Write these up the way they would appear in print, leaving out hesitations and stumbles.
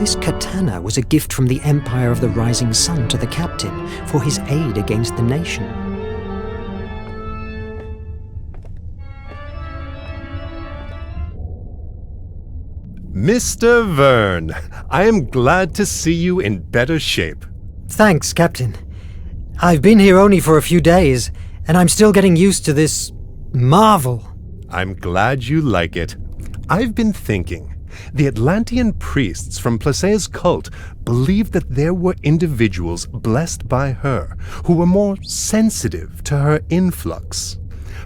This katana was a gift from the Empire of the Rising Sun to the captain for his aid against the nation. Mr. Verne, I am glad to see you in better shape. Thanks, Captain. I've been here only for a few days, and I'm still getting used to this marvel. I'm glad you like it. I've been thinking. The Atlantean priests from Placea's cult believed that there were individuals blessed by her who were more sensitive to her influx.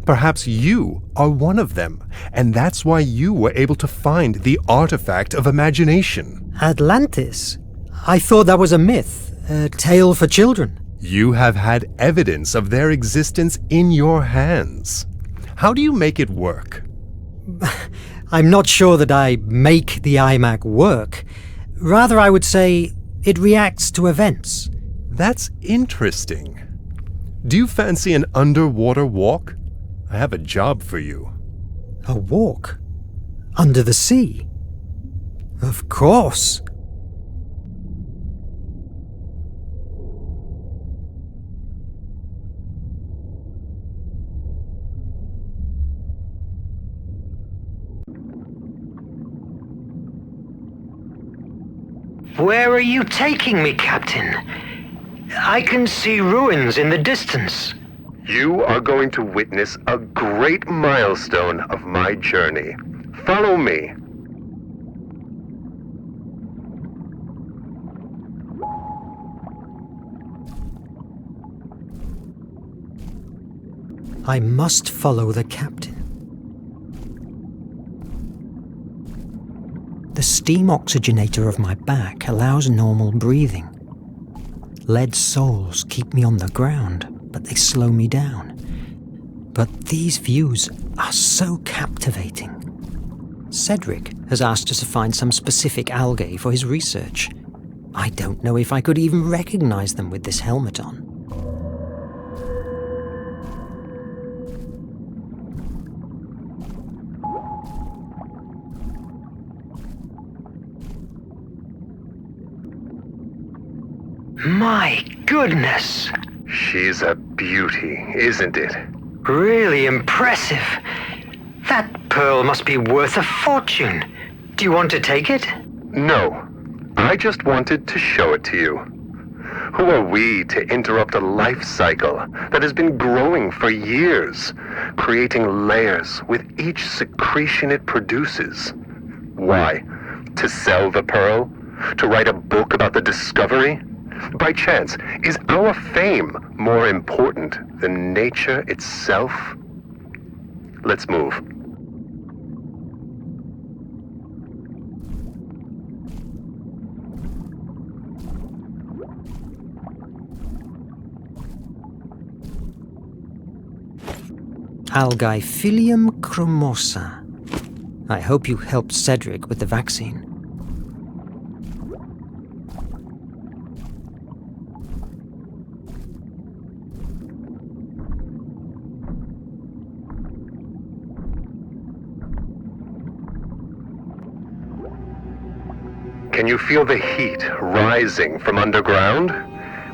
Perhaps you are one of them, and that's why you were able to find the artifact of imagination. Atlantis? I thought that was a myth, a tale for children. You have had evidence of their existence in your hands. How do you make it work? I'm not sure that I make the iMac work. Rather, I would say it reacts to events. That's interesting. Do you fancy an underwater walk? I have a job for you. A walk? Under the sea? Of course. Where are you taking me, Captain? I can see ruins in the distance. You are going to witness a great milestone of my journey. Follow me. I must follow the captain. The steam oxygenator of my back allows normal breathing. Lead soles keep me on the ground, but they slow me down. But these views are so captivating. Cedric has asked us to find some specific algae for his research. I don't know if I could even recognize them with this helmet on. My goodness! She's a beauty, isn't it? Really impressive. That pearl must be worth a fortune. Do you want to take it? No. I just wanted to show it to you. Who are we to interrupt a life cycle that has been growing for years, creating layers with each secretion it produces? Why? To sell the pearl? To write a book about the discovery? By chance, is our fame more important than nature itself? Let's move. Algae chromosa. I hope you helped Cedric with the vaccine. Can you feel the heat rising from underground?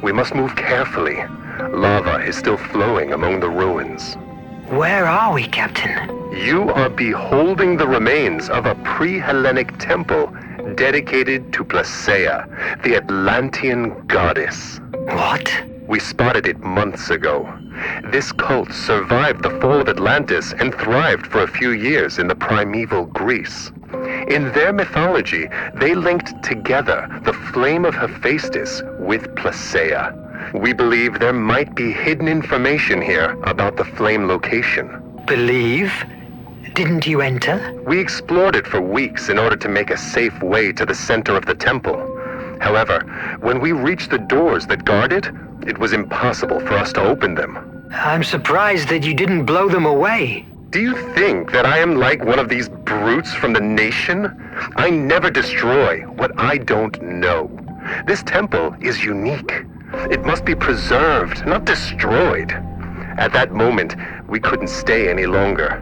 We must move carefully. Lava is still flowing among the ruins. Where are we, Captain? You are beholding the remains of a pre-Hellenic temple dedicated to Placea, the Atlantean goddess. What? We spotted it months ago. This cult survived the fall of Atlantis and thrived for a few years in the primeval Greece. In their mythology, they linked together the Flame of Hephaestus with Placea. We believe there might be hidden information here about the flame location. Believe? Didn't you enter? We explored it for weeks in order to make a safe way to the center of the temple. However, when we reached the doors that guard it, it was impossible for us to open them. I'm surprised that you didn't blow them away. Do you think that I am like one of these brutes from the nation? I never destroy what I don't know. This temple is unique. It must be preserved, not destroyed. At that moment, we couldn't stay any longer.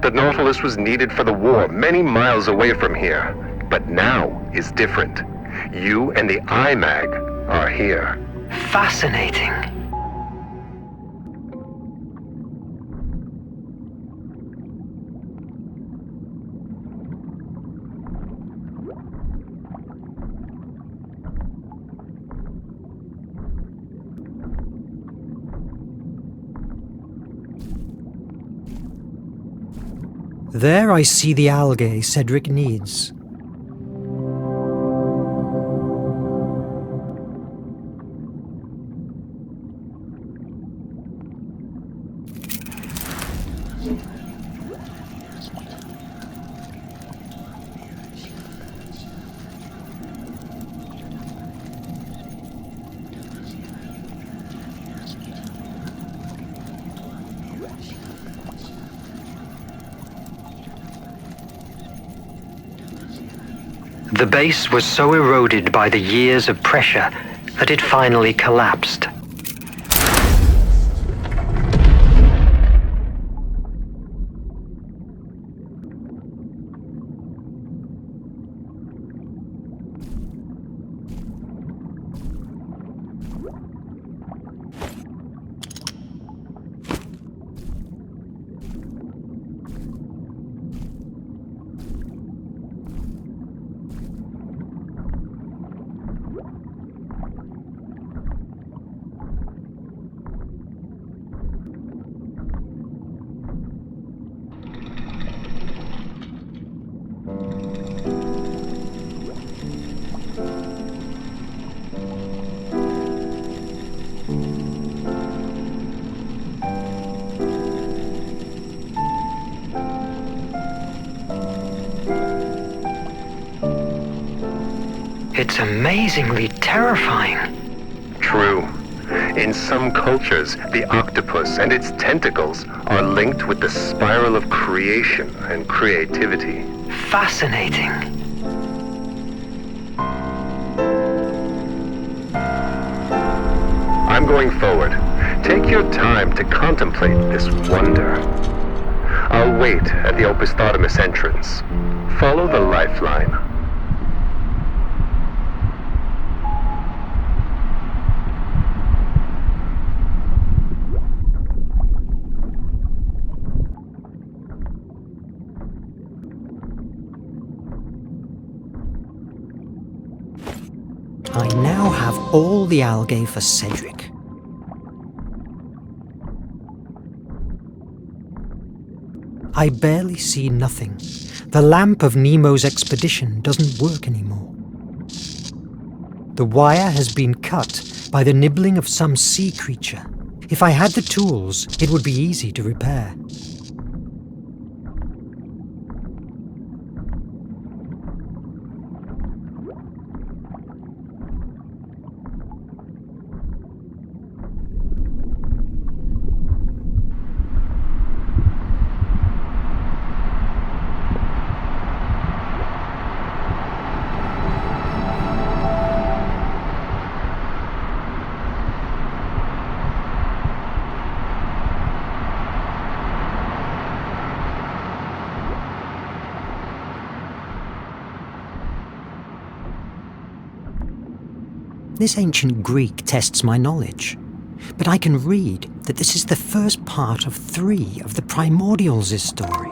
The Nautilus was needed for the war many miles away from here, but now is different. You and the IMAG are here. Fascinating. There I see the algae Cedric needs. The base was so eroded by the years of pressure that it finally collapsed. It's amazingly terrifying. True. In some cultures, the octopus and its tentacles are linked with the spiral of creation and creativity. Fascinating. I'm going forward. Take your time to contemplate this wonder. I'll wait at the Opisthotomus entrance. Follow the lifeline. I now have all the algae for Cedric. I barely see nothing. The lamp of Nemo's expedition doesn't work anymore. The wire has been cut by the nibbling of some sea creature. If I had the tools, it would be easy to repair. This ancient Greek tests my knowledge, but I can read that this is the first part of 3 of the Primordials' story.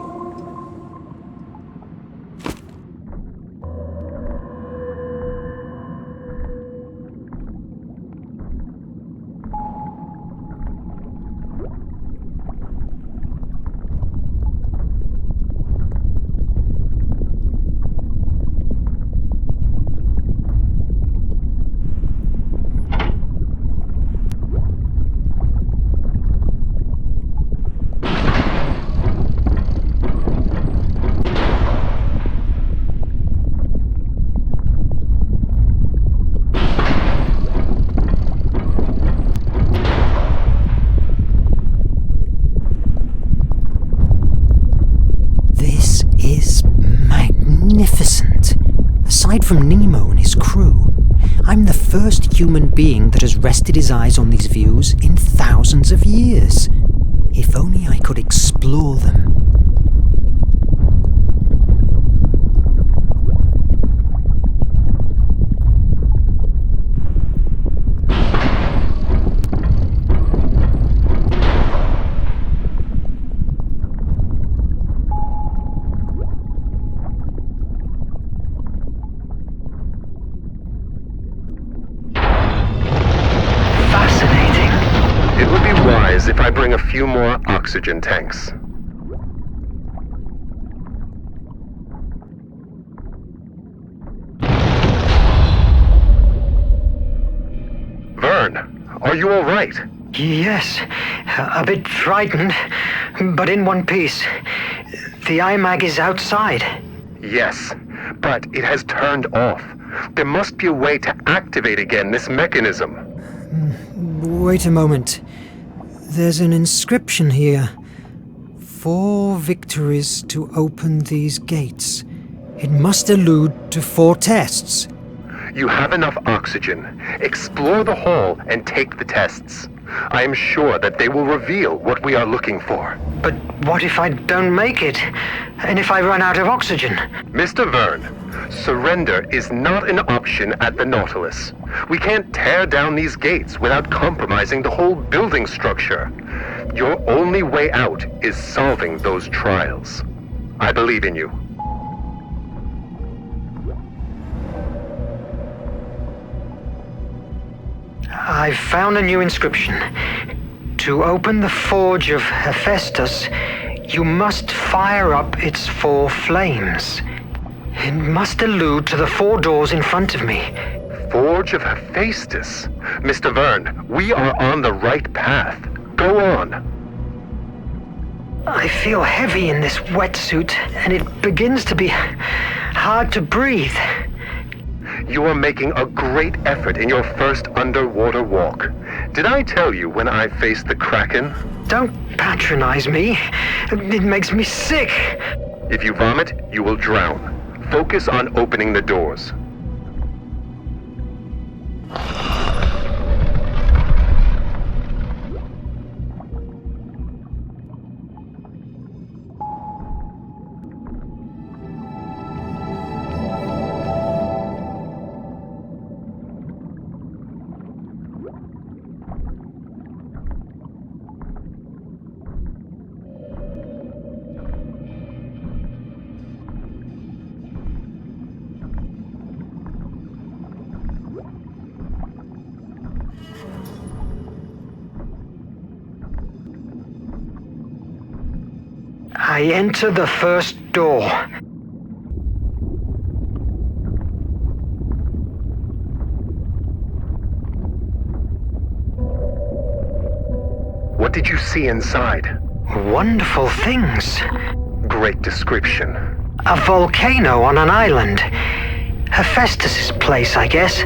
Magnificent. Aside from Nemo and his crew, I'm the first human being that has rested his eyes on these views in thousands of years. If only I could explore them. as if I bring a few more oxygen tanks. Verne, are you all right? Yes, a bit frightened, but in one piece. The IMAG is outside. Yes, but it has turned off. There must be a way to activate again this mechanism. Wait a moment. There's an inscription here. 4 victories to open these gates. It must allude to 4 tests. You have enough oxygen. Explore the hall and take the tests. I am sure that they will reveal what we are looking for. But what if I don't make it? And if I run out of oxygen? Mr. Verne, surrender is not an option at the Nautilus. We can't tear down these gates without compromising the whole building structure. Your only way out is solving those trials. I believe in you. I've found a new inscription. To open the Forge of Hephaestus, you must fire up its 4 flames. It must allude to the 4 doors in front of me. Forge of Hephaestus. Mr. Verne, we are on the right path. Go on. I feel heavy in this wetsuit, and it begins to be hard to breathe. You are making a great effort in your first underwater walk. Did I tell you when I faced the Kraken? Don't patronize me. It makes me sick. If you vomit, you will drown. Focus on opening the doors. I enter the first door. What did you see inside? Wonderful things. Great description. A volcano on an island. Hephaestus' place, I guess.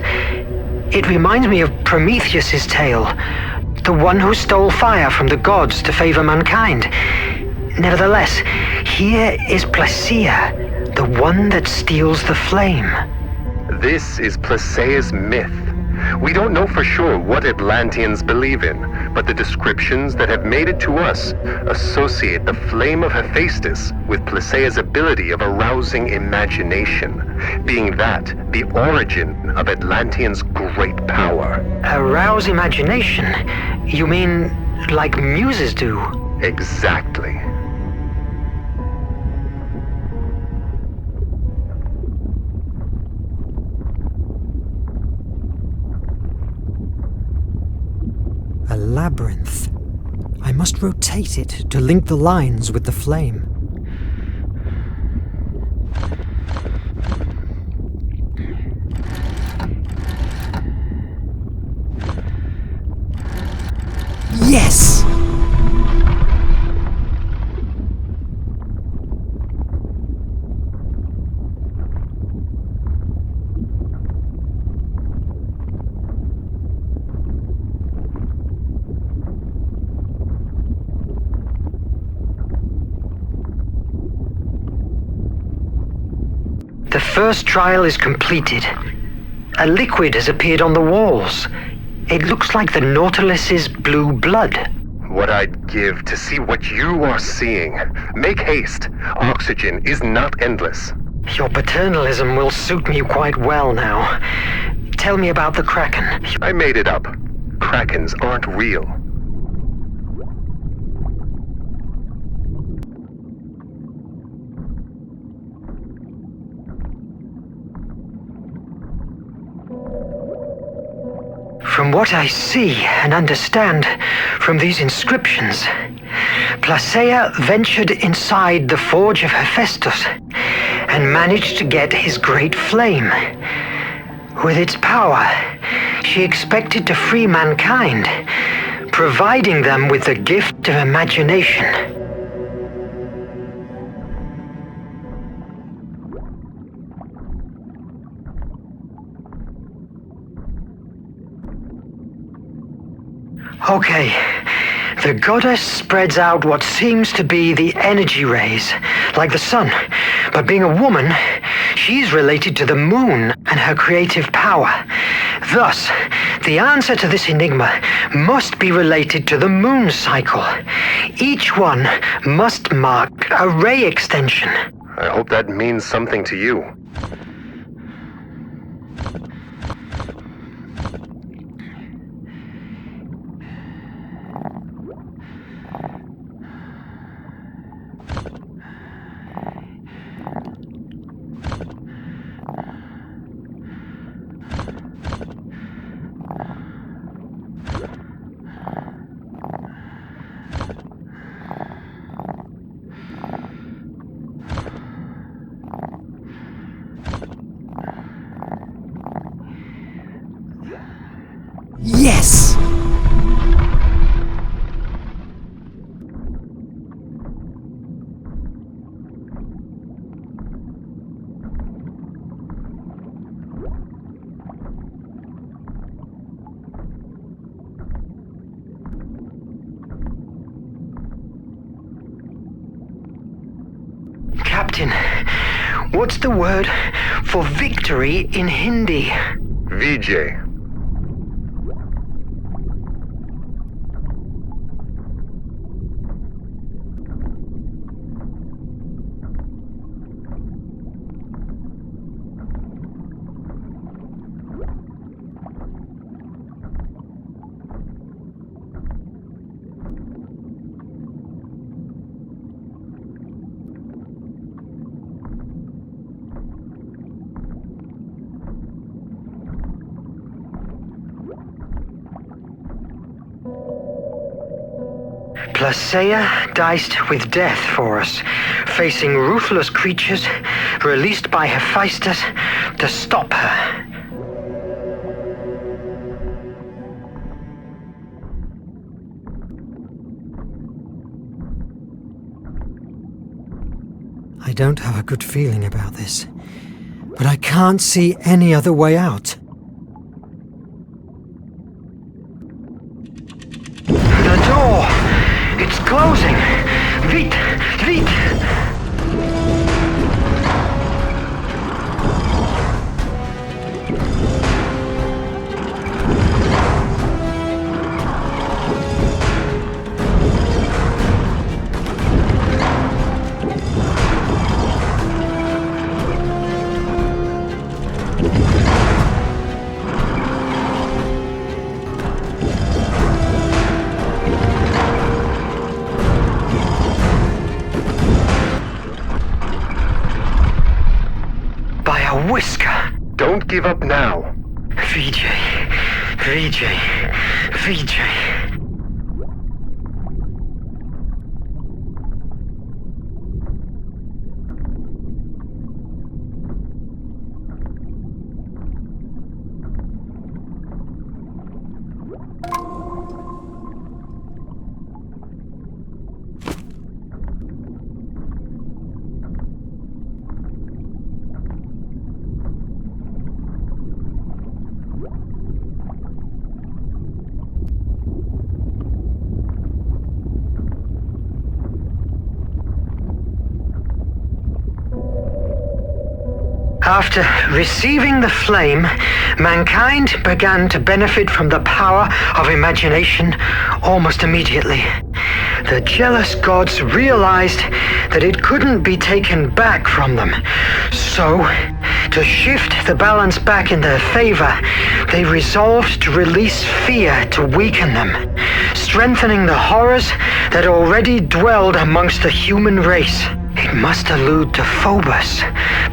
It reminds me of Prometheus' tale. The one who stole fire from the gods to favor mankind. Nevertheless, here is Placia, the one that steals the flame. This is Placea's myth. We don't know for sure what Atlanteans believe in, but the descriptions that have made it to us associate the Flame of Hephaestus with Placea's ability of arousing imagination, being that the origin of Atlanteans' great power. Arouse imagination? You mean like muses do? Exactly. A labyrinth. I must rotate it to link the lines with the flame. Yes! The first trial is completed. A liquid has appeared on the walls. It looks like the Nautilus's blue blood. What I'd give to see what you are seeing. Make haste. Oxygen is not endless. Your paternalism will suit me quite well now. Tell me about the Kraken. I made it up. Krakens aren't real. From what I see and understand from these inscriptions, Placea ventured inside the forge of Hephaestus and managed to get his great flame. With its power, she expected to free mankind, providing them with the gift of imagination. Okay, the goddess spreads out what seems to be the energy rays, like the sun. But being a woman, she's related to the moon and her creative power. Thus, the answer to this enigma must be related to the moon cycle. Each one must mark a ray extension. I hope that means something to you. Yes! Captain, what's the word for victory in Hindi? Vijay. Placea diced with death for us, facing ruthless creatures released by Hephaestus to stop her. I don't have a good feeling about this, but I can't see any other way out. The door! It's closing! Vite! Vite! Whisker. Don't give up now. Vijay. Vijay. Vijay. After receiving the flame, mankind began to benefit from the power of imagination almost immediately. The jealous gods realized that it couldn't be taken back from them. So, to shift the balance back in their favor, they resolved to release fear to weaken them, strengthening the horrors that already dwelled amongst the human race. It must allude to Phobos,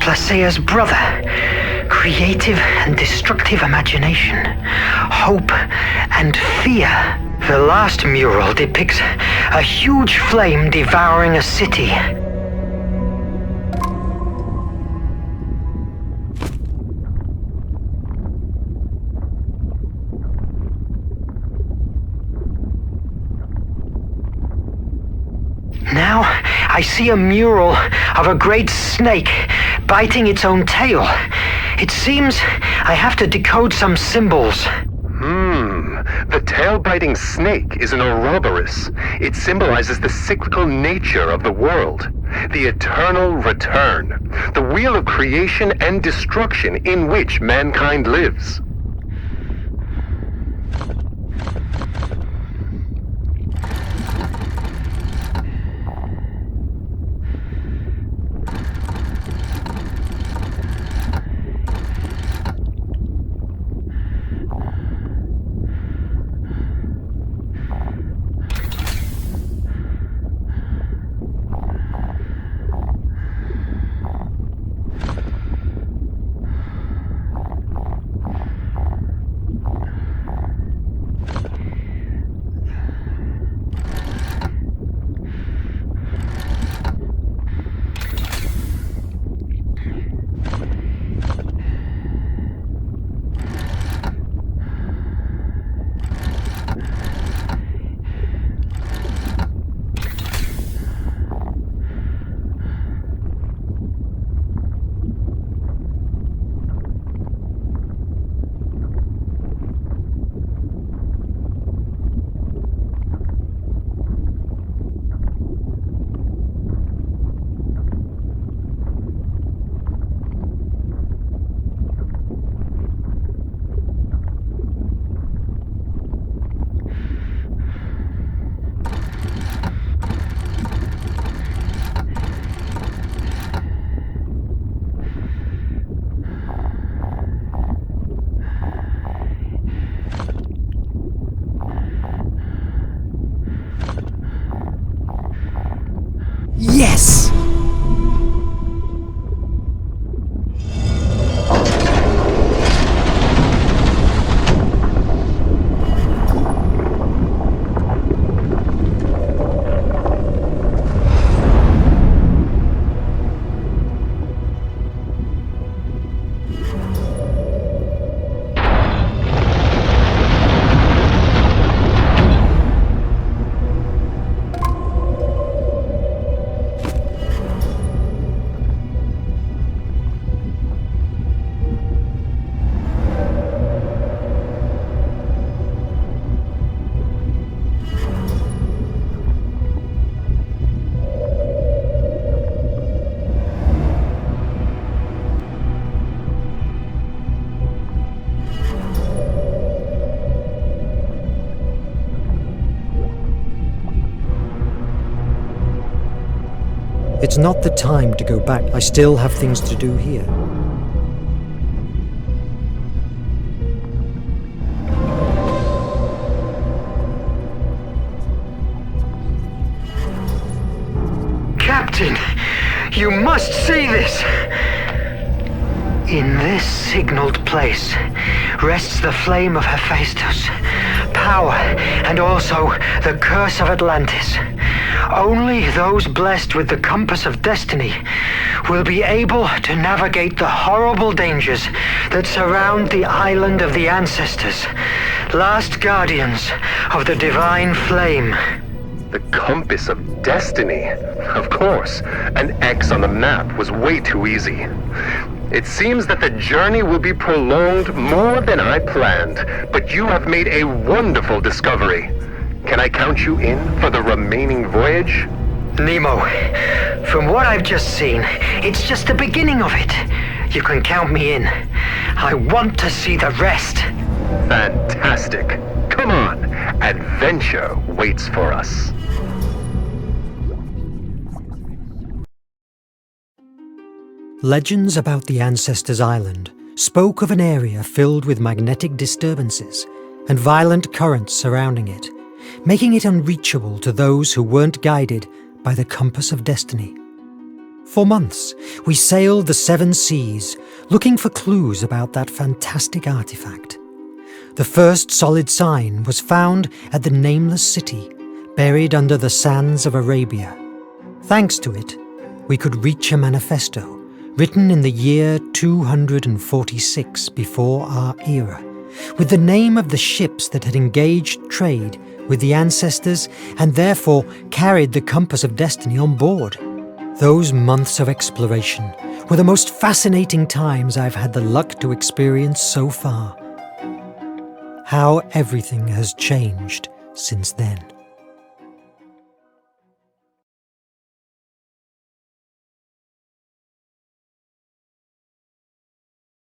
Placea's brother, Creative and destructive imagination, hope and fear. The last mural depicts a huge flame devouring a city. Now, I see a mural of a great snake biting its own tail. It seems I have to decode some symbols. The tail-biting snake is an Ouroboros. It symbolizes the cyclical nature of the world, the eternal return, the wheel of creation and destruction in which mankind lives. Yes! It's not the time to go back. I still have things to do here. Captain, you must see this! In this signaled place rests the Flame of Hephaestus, power, and also the curse of Atlantis. Only those blessed with the compass of destiny will be able to navigate the horrible dangers that surround the island of the ancestors, last guardians of the divine flame. The compass of destiny? Of course. An X on the map was way too easy. It seems that the journey will be prolonged more than I planned, but you have made a wonderful discovery. Can I count you in for the remaining voyage? Nemo, from what I've just seen, it's just the beginning of it. You can count me in. I want to see the rest. Fantastic. Come on, adventure waits for us. Legends about the Ancestors' Island spoke of an area filled with magnetic disturbances and violent currents surrounding it, making it unreachable to those who weren't guided by the compass of destiny. For months, we sailed the 7 seas, looking for clues about that fantastic artifact. The first solid sign was found at the nameless city, buried under the sands of Arabia. Thanks to it, we could reach a manifesto, written in the year 246 before our era, with the name of the ships that had engaged trade with the ancestors and therefore carried the compass of destiny on board. Those months of exploration were the most fascinating times I've had the luck to experience so far. How everything has changed since then.